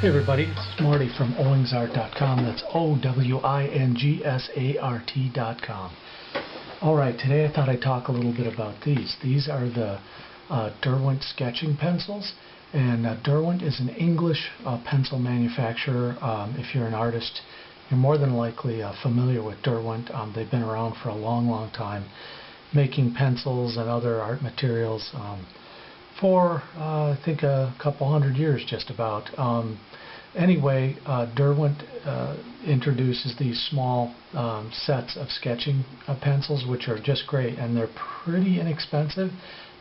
Hey everybody, it's Marty from owingsart.com. That's OWINGSART.com. Alright, today I thought I'd talk a little bit about these. These are the Derwent sketching pencils. And Derwent is an English pencil manufacturer. If you're an artist, you're more than likely familiar with Derwent. They've been around for a long time, making pencils and other art materials for I think a couple hundred years just about. Anyway, Derwent introduces these small sets of sketching pencils, which are just great, and they're pretty inexpensive,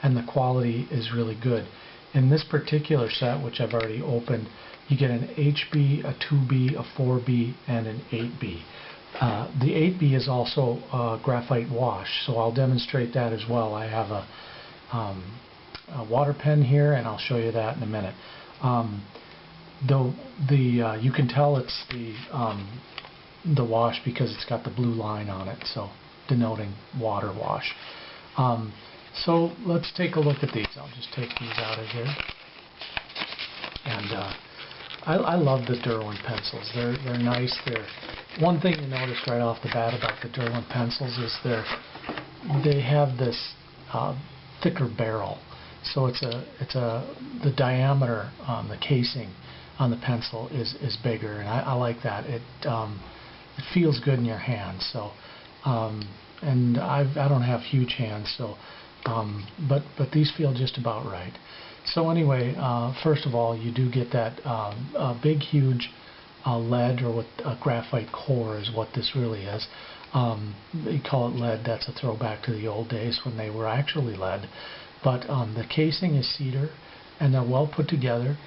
and the quality is really good. In this particular set, which I've already opened, you get an HB, a 2B, a 4B, and an 8B. The 8B is also Graphite Wash, so I'll demonstrate that as well. I have a water pen here, and I'll show you that in a minute. You can tell it's the wash because it's got the blue line on it, so denoting water wash. So let's take a look at these. I'll just take these out of here. And I love the Derwent pencils. They're nice. One thing you notice right off the bat about the Derwent pencils is they have this thicker barrel. So the diameter on the casing on the pencil is bigger, and I like that. It feels good in your hands. So and I don't have huge hands, so but these feel just about right. So anyway, first of all, you do get that big huge lead, or what a graphite core is what this really is. They call it lead. That's a throwback to the old days when they were actually lead. But the casing is cedar, and they're well put together.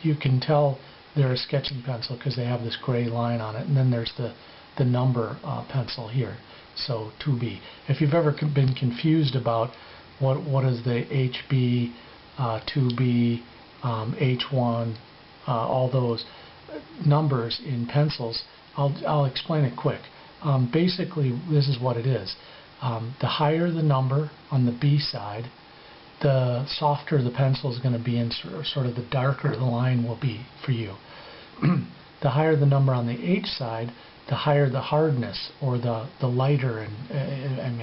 You can tell they're a sketching pencil because they have this gray line on it, and then there's the number pencil here, so 2B. If you've ever been confused about what is the HB, 2B, H1, all those numbers in pencils, I'll explain it quick. Basically, this is what it is. The higher the number on the B side, the softer the pencil is going to be, and sort of the darker the line will be for you. The higher the number on the H side, the higher the hardness, or the lighter, and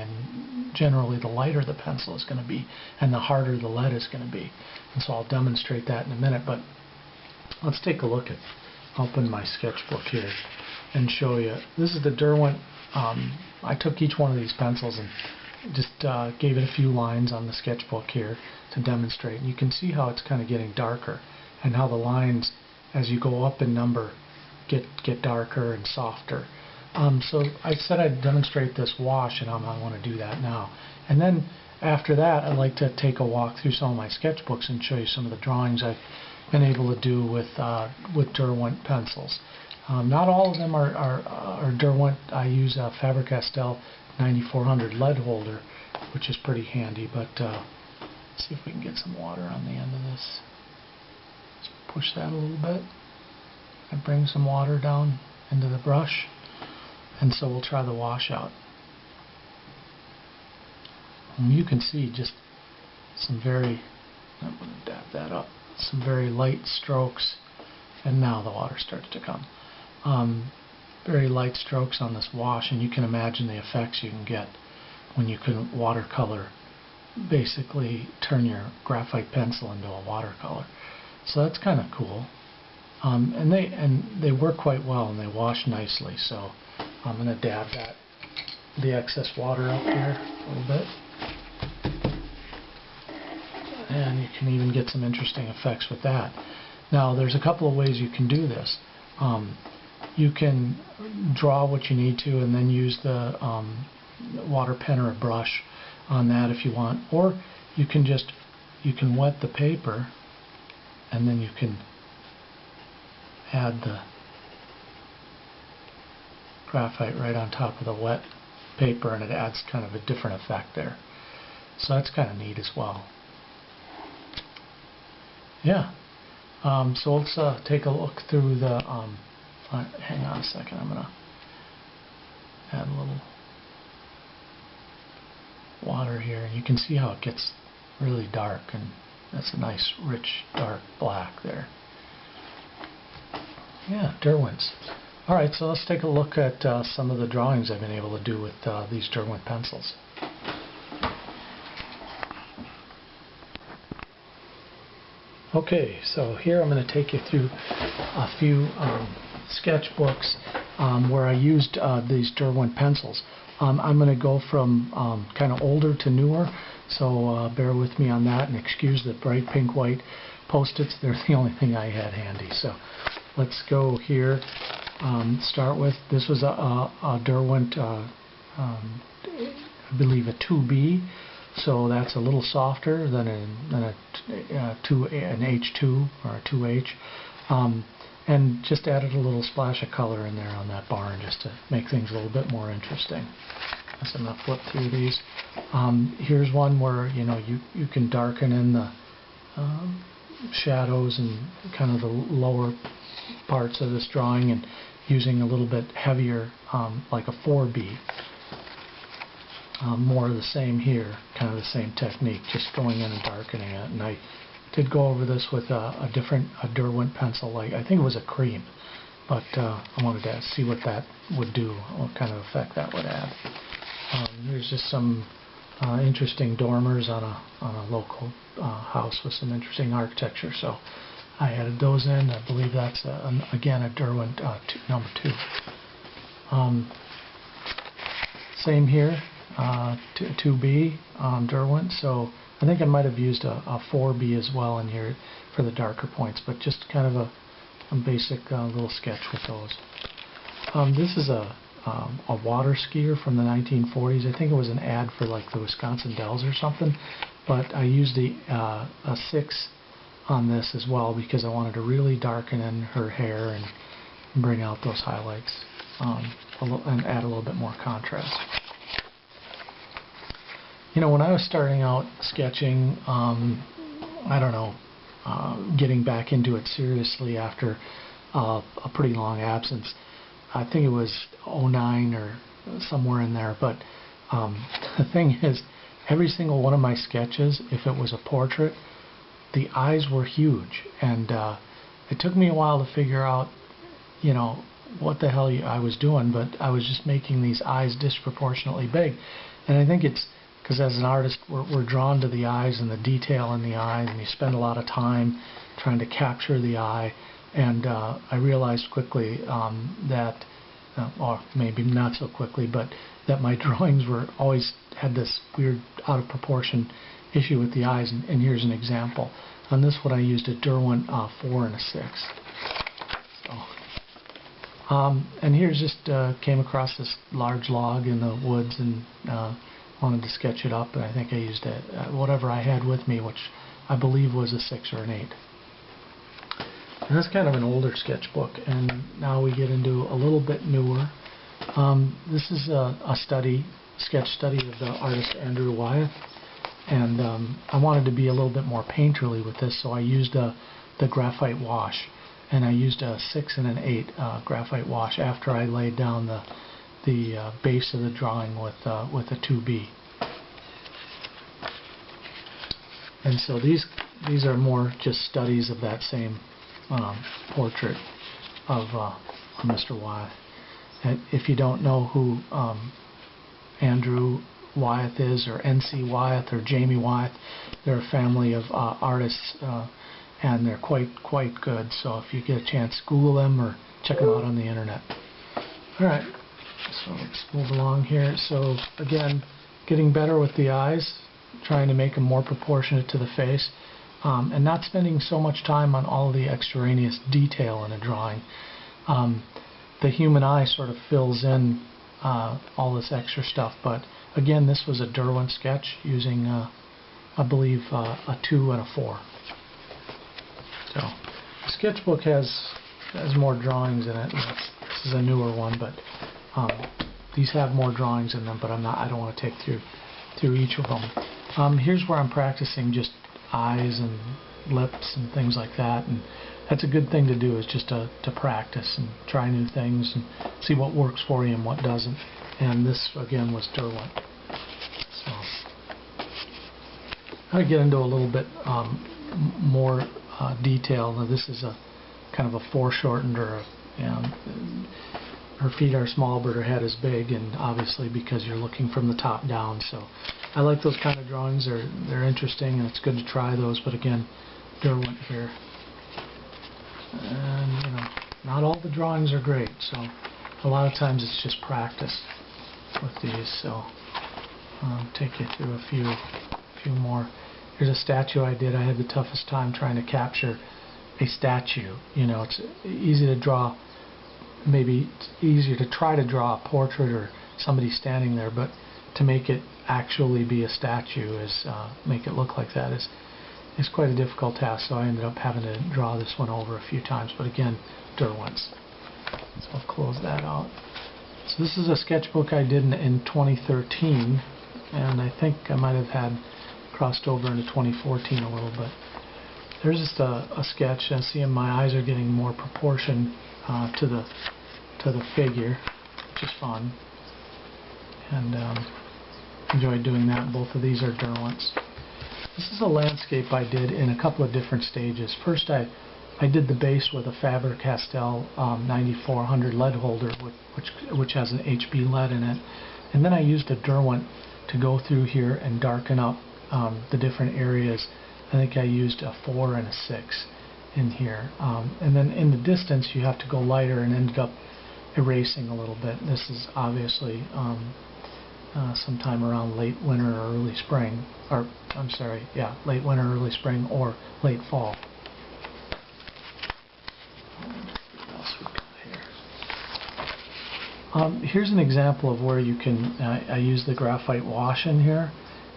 generally the lighter the pencil is going to be, and the harder the lead is going to be. And so I'll demonstrate that in a minute, but let's take a look at, open my sketchbook here and show you. This is the Derwent. I took each one of these pencils and just gave it a few lines on the sketchbook here to demonstrate. And you can see how it's kind of getting darker, and how the lines, as you go up in number, get darker and softer. So I said I'd demonstrate this wash, and I want to do that now. And then after that, I'd like to take a walk through some of my sketchbooks and show you some of the drawings I've been able to do with Derwent pencils. Not all of them are Derwent. I use a Faber-Castell 9400 lead holder, which is pretty handy, but let's see if we can get some water on the end of this. Just push that a little bit and bring some water down into the brush, and so we'll try the washout. And you can see just some very, I'm going to dab that up, some very light strokes, and now the water starts to come. Very light strokes on this wash, and you can imagine the effects you can get when you can watercolor, basically turn your graphite pencil into a watercolor. So that's kind of cool. And they work quite well, and they wash nicely. So I'm going to dab the excess water up here a little bit, and you can even get some interesting effects with that. Now, there's a couple of ways you can do this. You can draw what you need to, and then use the water pen or a brush on that if you want, or you can wet the paper, and then you can add the graphite right on top of the wet paper, and it adds kind of a different effect there. So that's kind of neat as well. Yeah. So let's take a look through the hang on a second, I'm going to add a little water here, and you can see how it gets really dark, and that's a nice rich dark black there. Yeah, Derwents. Alright, so let's take a look at some of the drawings I've been able to do with these Derwent pencils. Okay, so here I'm going to take you through a few sketchbooks where I used these Derwent pencils. I'm going to go from kind of older to newer, so bear with me on that and excuse the bright pink white post-its. They're the only thing I had handy. So let's go here. Start with, this was a Derwent, I believe a 2B. So that's a little softer than an H2 or a 2H, and just added a little splash of color in there on that barn just to make things a little bit more interesting. So I'm going to flip through these. Here's one where you can darken in the shadows and kind of the lower parts of this drawing, and using a little bit heavier, like a 4B. More of the same here, kind of the same technique, just going in and darkening it. And I did go over this with a Derwent pencil, like I think it was a cream, but I wanted to see what that would do, what kind of effect that would add. Here's just some interesting dormers on a local house with some interesting architecture, so I added those in. I believe that's again a Derwent number 2. Same here. 2B Derwent, so I think I might have used a 4B as well in here for the darker points, but just kind of a basic little sketch with those. This is a water skier from the 1940s. I think it was an ad for like the Wisconsin Dells or something, but I used a 6 on this as well because I wanted to really darken in her hair and bring out those highlights and add a little bit more contrast. When I was starting out sketching, I don't know, getting back into it seriously after a pretty long absence. I think it was '09 or somewhere in there, but the thing is, every single one of my sketches, if it was a portrait, the eyes were huge, and it took me a while to figure out, what the hell I was doing, but I was just making these eyes disproportionately big. And I think it's because as an artist, we're drawn to the eyes and the detail in the eyes, and you spend a lot of time trying to capture the eye. And I realized quickly that, or maybe not so quickly, but that my drawings always had this weird out of proportion issue with the eyes. And here's an example. On this one, I used a Derwent 4 and a 6. So, and here's just came across this large log in the woods and wanted to sketch it up, and I think I used whatever I had with me, which I believe was a 6 or an 8. And that's kind of an older sketchbook, and now we get into a little bit newer. This is a sketch study of the artist Andrew Wyeth, and I wanted to be a little bit more painterly with this, so I used the Graphite Wash, and I used a 6 and an 8 Graphite Wash after I laid down the base of the drawing with a 2B. And so these are more just studies of that same portrait of Mr. Wyeth. And if you don't know who Andrew Wyeth is, or N.C. Wyeth, or Jamie Wyeth, they're a family of artists, and they're quite good. So if you get a chance, Google them or check them out on the internet. All right. So let's move along here. So again, getting better with the eyes, trying to make them more proportionate to the face, and not spending so much time on all of the extraneous detail in a drawing. The human eye sort of fills in all this extra stuff, but again, this was a Derwent sketch using, I believe, a 2 and a 4. So the sketchbook has more drawings in it. This is a newer one, but these have more drawings in them, but I don't want to take through each of them. Here's where I'm practicing just eyes and lips and things like that, and that's a good thing to do, is just to practice and try new things and see what works for you and what doesn't. And this again was Derwent. So I'll get into a little bit more detail. Now this is kind of a foreshortened or a, you know, her feet are small but her head is big, and obviously because you're looking from the top down. So I like those kind of drawings. They're interesting, and it's good to try those. But again, Derwent here, and you know, not all the drawings are great. So a lot of times it's just practice with these. So I'll take you through a few more. Here's a statue I did. I had the toughest time trying to capture a statue. You know, it's easy to draw. Maybe it's easier to try to draw a portrait or somebody standing there, but to make it actually be a statue, make it look like that is quite a difficult task. So I ended up having to draw this one over a few times. But again, Derwent's. So I'll close that out. So this is a sketchbook I did in 2013, and I think I might have had crossed over into 2014 a little bit. There's just a sketch, and see my eyes are getting more proportion to the figure, which is fun, and enjoyed doing that. Both of these are Derwent's. This is a landscape I did in a couple of different stages. First, I did the base with a Faber-Castell 9400 lead holder, which has an HB lead in it, and then I used a Derwent to go through here and darken up the different areas. I think I used a 4 and a 6 in here, and then in the distance you have to go lighter and ended up erasing a little bit. This is obviously sometime around late winter or early spring, or I'm sorry, yeah, late winter, early spring, or late fall. What else we got here? Here's an example of where you can. I used the Graphite Wash in here,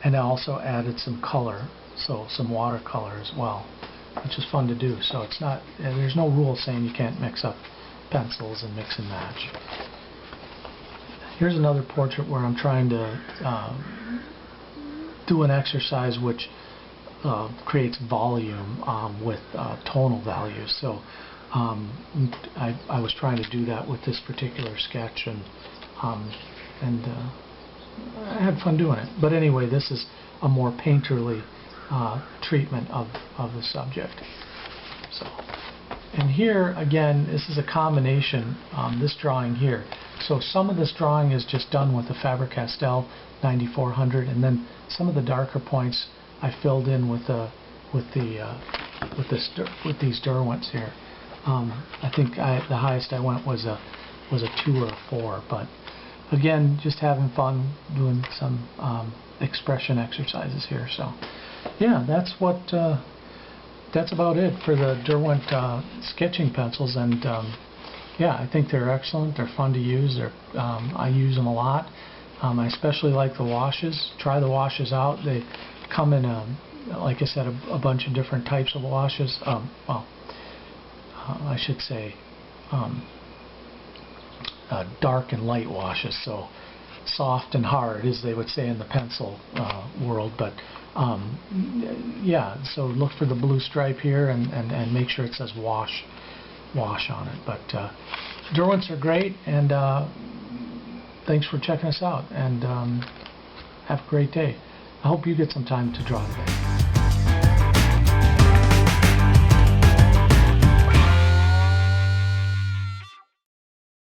and I also added some color, so some watercolor as well, which is fun to do. So it's not. There's no rule saying you can't mix up pencils and mix and match. Here's another portrait where I'm trying to do an exercise which creates volume with tonal values. So I was trying to do that with this particular sketch, and I had fun doing it. But anyway, this is a more painterly treatment of the subject. So, and here again, this is a combination. This drawing here. So some of this drawing is just done with the Faber-Castell 9400, and then some of the darker points I filled in with these Derwents here. I think the highest I went was a 2 or a 4, but again, just having fun doing some expression exercises here. So yeah, that's about it for the Derwent sketching pencils, and yeah, I think they're excellent. They're fun to use. I use them a lot. I especially like the washes. Try the washes out. They come in, like I said, a bunch of different types of washes. Well, I should say dark and light washes. So soft and hard, as they would say in the pencil world. But yeah, so look for the blue stripe here, and make sure it says wash on it. But Derwents are great, and thanks for checking us out, and have a great day. I hope you get some time to draw today.